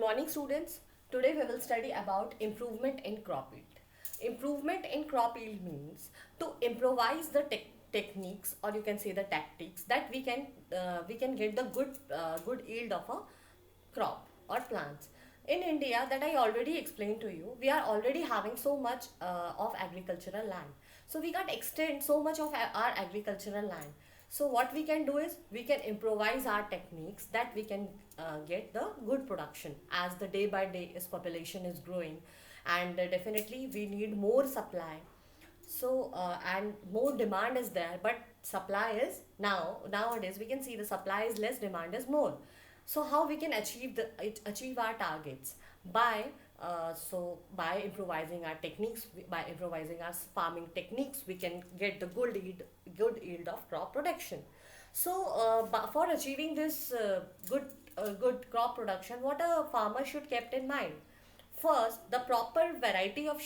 morning students. Today we will study about improvement in crop yield. Improvement in crop yield means to improvise the techniques, or you can say the tactics, that we can get the good yield of a crop or plants. In India, that I already explained to you, we are already having so much of agricultural land. So we can't extend so much of our agricultural land. So what we can do is we can improvise our techniques that we can get the good production, as the day by day is population is growing, and definitely we need more supply. So and more demand is there, but supply is nowadays we can see the supply is less, demand is more. So how we can achieve our targets? By by improvising our techniques, by improvising our farming techniques, we can get the good yield of crop production. So for achieving this good crop production, what a farmer should kept in mind? First, the proper variety of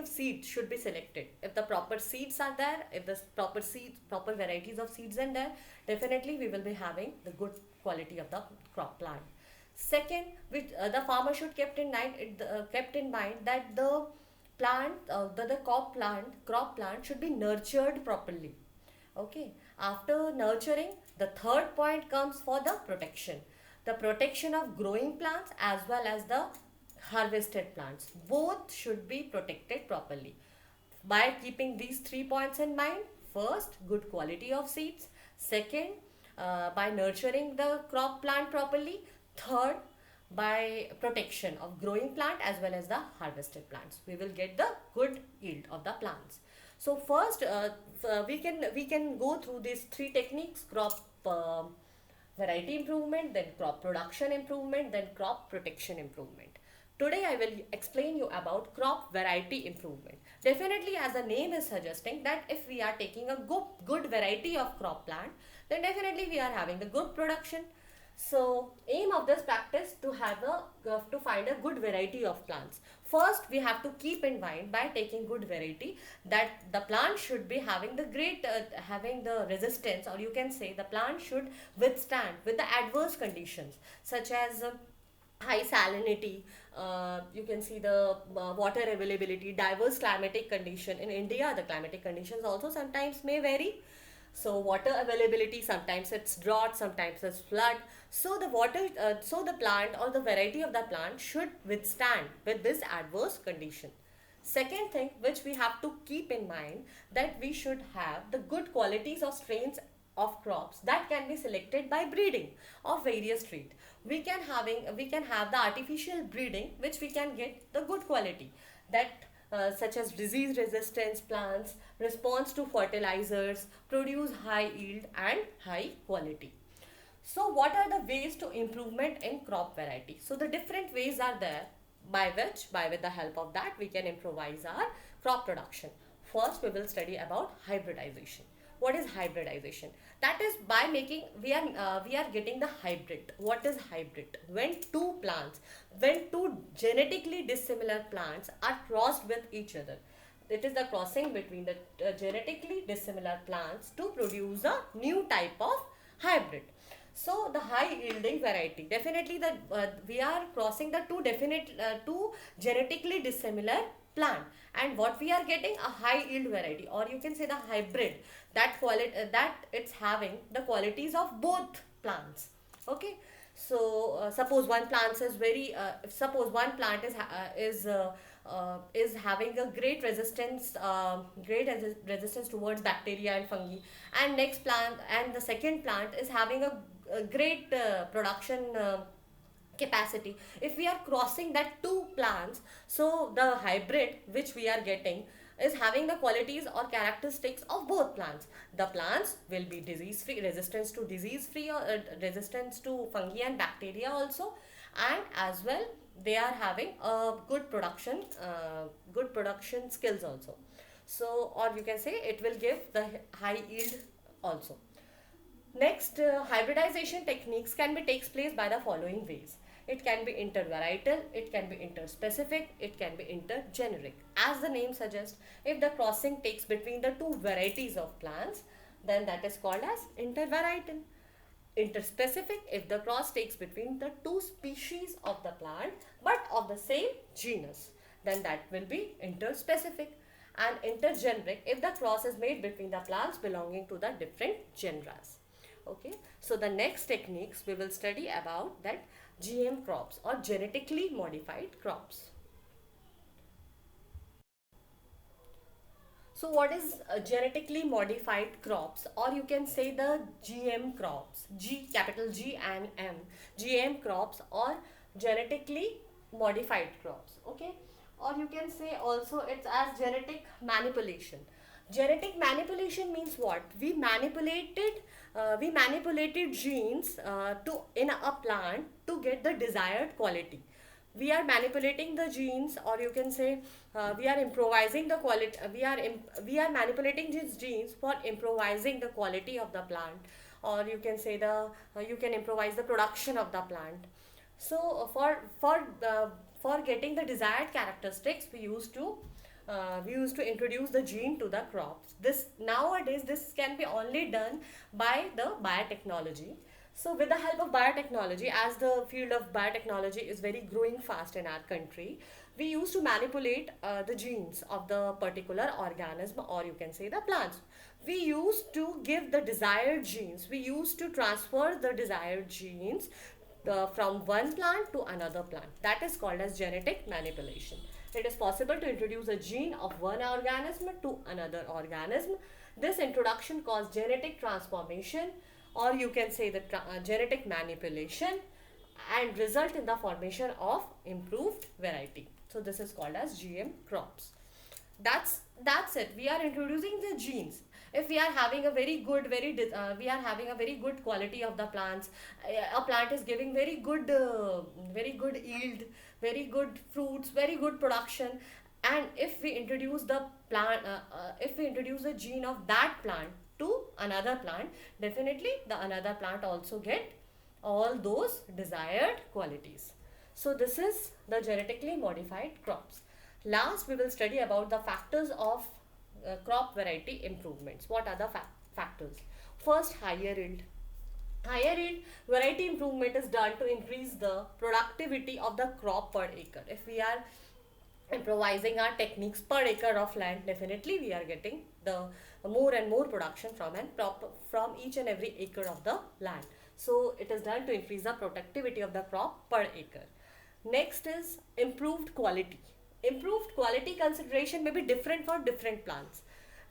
seeds should be selected. If the proper seeds are there, if the proper varieties of seeds are there, definitely we will be having the good quality of the crop plant. Second, which the farmer should kept in mind that the crop plant should be nurtured properly. Okay. After nurturing, the third point comes for the protection. The protection of growing plants as well as the harvested plants. Both should be protected properly. By keeping these 3 points in mind, first, good quality of seeds. Second, by nurturing the crop plant properly. Third, by protection of growing plant as well as the harvested plants, we will get the good yield of the plants. So first, we can go through these three techniques: crop variety improvement, then crop production improvement, then crop protection improvement. Today I will explain you about crop variety improvement. Definitely, as the name is suggesting, that if we are taking a good variety of crop plant, then definitely we are having the good production. So aim of this practice to find a good variety of plants. First, we have to keep in mind, by taking good variety, that the plant should be having having the resistance, or you can say the plant should withstand with the adverse conditions, such as high salinity. You can see the water availability, diverse climatic condition. In India, the climatic conditions also sometimes may vary. So water availability, sometimes it's drought, sometimes it's flood. So the plant, or the variety of the plant, should withstand with this adverse condition. Second thing which we have to keep in mind, that we should have the good qualities of strains of crops that can be selected by breeding of various trait. We can have the artificial breeding, which we can get the good quality, that such as disease resistance plants, response to fertilizers, produce high yield and high quality. So what are the ways to improvement in crop variety? So the different ways are there, by with the help of that we can improvise our crop production. First, we will study about hybridization. What is hybridization? That is by making we are getting the hybrid. What is hybrid? When two genetically dissimilar plants are crossed with each other. It is the crossing between the genetically dissimilar plants to produce a new type of hybrid. So the high yielding variety, definitely the we are crossing the two genetically dissimilar plant, and what we are getting, a high yield variety, or you can say the hybrid, that it's having the qualities of both plants. Okay. So suppose one plant is having a great resistance towards bacteria and fungi, and the second plant is having a great production capacity. If we are crossing that two plants, so the hybrid which we are getting is having the qualities or characteristics of both plants. The plants will be disease free, disease free, or resistance to fungi and bacteria also, and as well they are having a good production skills also. So, or you can say, it will give the high yield also. Next, hybridization techniques can be takes place by the following ways. It can be intervarietal, it can be interspecific, it can be intergeneric. As the name suggests, if the crossing takes between the two varieties of plants, then that is called as intervarietal. interspecific if the cross takes between the two species of the plant but of the same genus, then that will be interspecific. And intergeneric if the cross is made between the plants belonging to the different genres. Okay, so the next techniques we will study about that GM crops or genetically modified crops. So what is genetically modified crops, or you can say the GM crops, G, capital G and M, GM crops or genetically modified crops, okay? Or you can say also it's as genetic manipulation. Genetic manipulation means what? We manipulated genes to in a plant to get the desired quality. We are manipulating the genes, or you can say we are improvising the quality. We are manipulating these genes for improvising the quality of the plant, or you can say the you can improvise the production of the plant. So for getting the desired characteristics, we used to introduce the gene to the crops. This nowadays this can be only done by the biotechnology. So with the help of biotechnology, as the field of biotechnology is very growing fast in our country, we used to manipulate the genes of the particular organism, or you can say the plants. We used to give the desired genes. We used to transfer the desired genes from one plant to another plant. That is called as genetic manipulation. It is possible to introduce a gene of one organism to another organism. This introduction caused genetic transformation, or you can say the genetic manipulation, and result in the formation of improved variety. So this is called as GM crops. That's it. We are introducing the genes. If we are having a very good we are having a very good quality of the plants, a plant is giving very good yield, very good fruits, very good production. And if we introduce the gene of that plant to another plant, definitely the another plant also get all those desired qualities. So this is the genetically modified crops. Last, we will study about the factors of crop variety improvements. What are the factors? First, higher yield. Higher yield variety improvement is done to increase the productivity of the crop per acre. If we are improvising our techniques per acre of land, definitely we are getting the more and more production from each and every acre of the land. So it is done to increase the productivity of the crop per acre. Next is improved quality. Improved quality consideration may be different for different plants.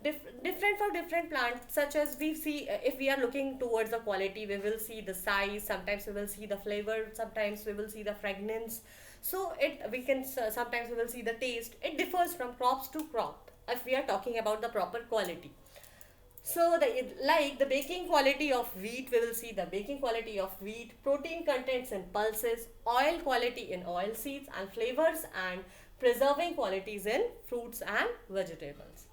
Different for different plants, such as we see, if we are looking towards the quality, we will see the size, sometimes we will see the flavor, sometimes we will see the fragrance. So sometimes we will see the taste. It differs from crops to crop if we are talking about the proper quality. So like the baking quality of wheat, we will see the baking quality of wheat, protein contents in pulses, oil quality in oil seeds, and flavors and preserving qualities in fruits and vegetables.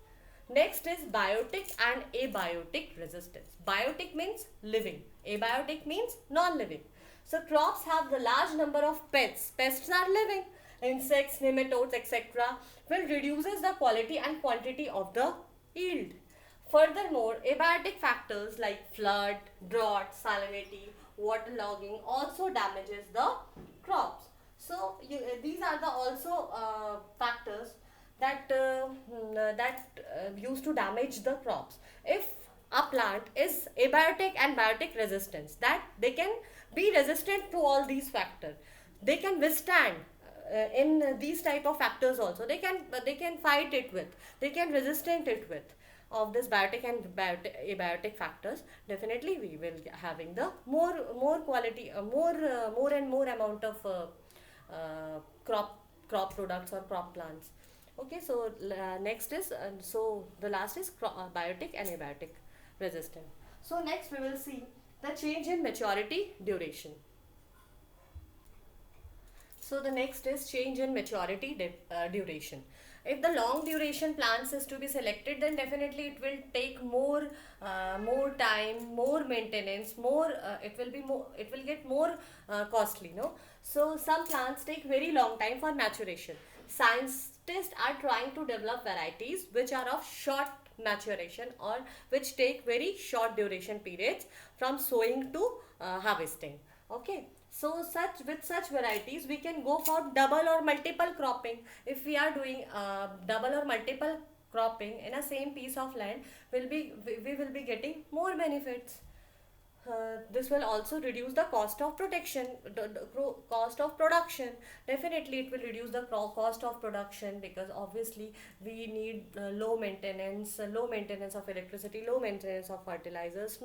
Next is biotic and abiotic resistance. Biotic means living, abiotic means non-living. So crops have the large number of pests. Pests are living. Insects, nematodes, etc. will reduces the quality and quantity of the yield. Furthermore, abiotic factors like flood, drought, salinity, waterlogging also damages the crops. So these are the also factors that used to damage the crops. If a plant is abiotic and biotic resistance, that they can be resistant to all these factors. They can withstand in these type of factors also. They can fight it with. They can resistant it with of this biotic and abiotic factors. Definitely we will having the more quality, more and more amount of crop products or crop plants. Okay, so next is so the last is biotic and abiotic resistant. So next we will see the change in maturity duration. So the next is change in maturity duration. If the long duration plants is to be selected, then definitely it will take more time, more maintenance, it will get more costly, no? So some plants take very long time for maturation. Scientists are trying to develop varieties which are of short maturation, or which take very short duration periods from sowing to harvesting. Okay, so such with such varieties we can go for double or multiple cropping. If we are doing double or multiple cropping in a same piece of land, we will be getting more benefits. This will also reduce the cost of protection, cost of production. Definitely, it will reduce the cost of production, because obviously we need low maintenance of electricity, low maintenance of fertilizers,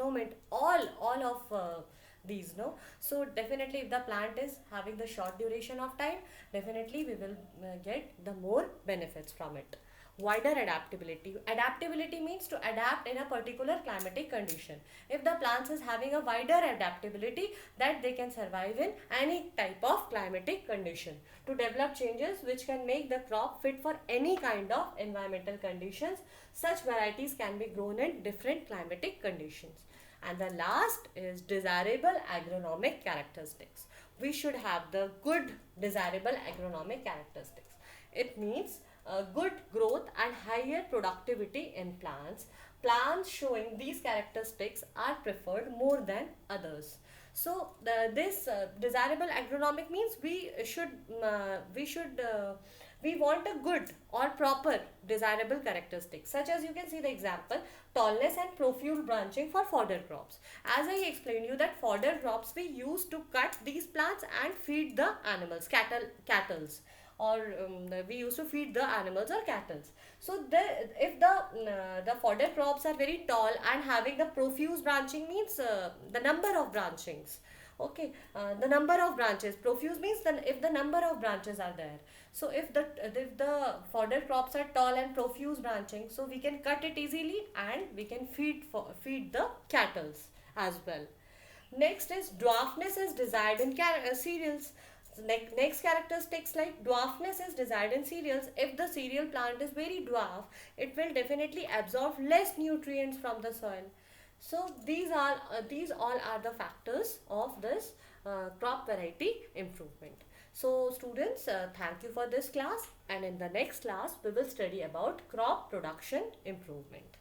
all of these. No, so definitely, if the plant is having the short duration of time, definitely we will get the more benefits from it. Wider adaptability. Adaptability means to adapt in a particular climatic condition. If the plants is having a wider adaptability, that they can survive in any type of climatic condition, to develop changes which can make the crop fit for any kind of environmental conditions. Such varieties can be grown in different climatic conditions. And the last is desirable agronomic characteristics. We should have the good desirable agronomic characteristics. It means good growth and higher productivity in plants. Plants showing these characteristics are preferred more than others. So this desirable agronomic means we want a good or proper desirable characteristics, such as you can see the example: tallness and profuse branching for fodder crops. As I explained you, that fodder crops we use to cut these plants and feed the animals, cattles, or we used to feed the animals or cattle. So if the fodder crops are very tall and having the profuse branching, means the number of branchings. Okay, the number of branches. Profuse means if the number of branches are there. So if the fodder crops are tall and profuse branching, so we can cut it easily and we can feed the cattle as well. Next is dwarfness is desired in cereals. So next characteristics, like dwarfness is desired in cereals. If the cereal plant is very dwarf, it will definitely absorb less nutrients from the soil. So these all are the factors of this crop variety improvement. So students, thank you for this class, and in the next class we will study about crop production improvement.